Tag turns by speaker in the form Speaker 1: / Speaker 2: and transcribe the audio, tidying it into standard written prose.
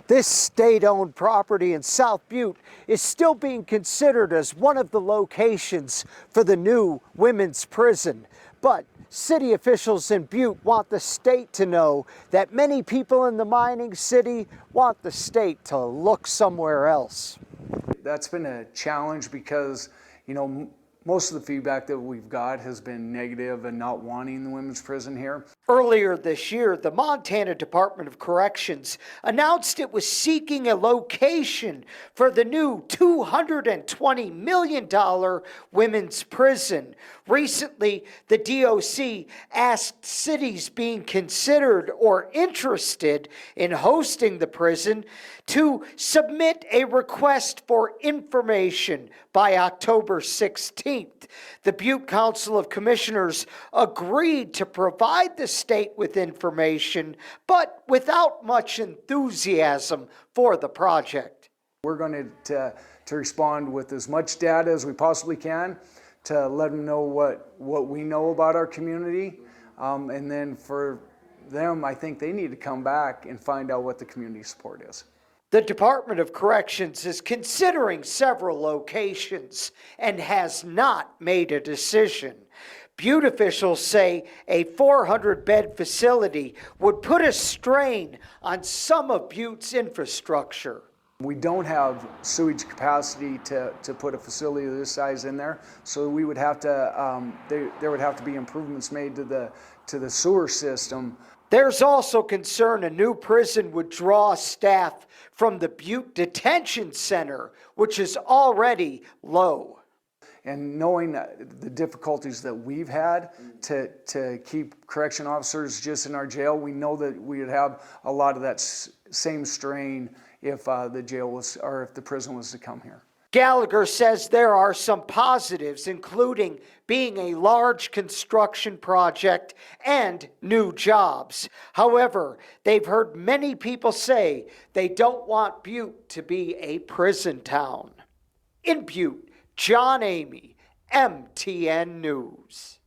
Speaker 1: This state-owned property in South Butte is still being considered as one of the locations for the new women's prison. But city officials in Butte want the state to know that many people in the mining city want the state to look somewhere else.
Speaker 2: That's been a challenge because, most of the feedback that we've got has been negative and not wanting the women's prison here.
Speaker 1: Earlier this year, the Montana Department of Corrections announced it was seeking a location for the new $220 million women's prison. Recently, the DOC asked cities being considered or interested in hosting the prison to submit a request for information by October 16th. The Butte Council of Commissioners agreed to provide the state with information, but without much enthusiasm for the project.
Speaker 2: We're going to respond with as much data as we possibly can to let them know what we know about our community. And then for them, I think they need to come back and find out what the community support is.
Speaker 1: The Department of Corrections is considering several locations and has not made a decision. Butte officials say a 400-bed facility would put a strain on some of Butte's infrastructure.
Speaker 2: We don't have sewage capacity to put a facility of this size in there, so we would have to there would have to be improvements made to the sewer system.
Speaker 1: There's also concern a new prison would draw staff from the Butte Detention Center, which is already low.
Speaker 2: And knowing the difficulties that we've had to keep correction officers just in our jail, we know that we would have a lot of that same strain if the jail was, or if the prison was to come here.
Speaker 1: Gallagher says there are some positives, including being a large construction project and new jobs. However, they've heard many people say they don't want Butte to be a prison town. In Butte, John Amy, MTN News.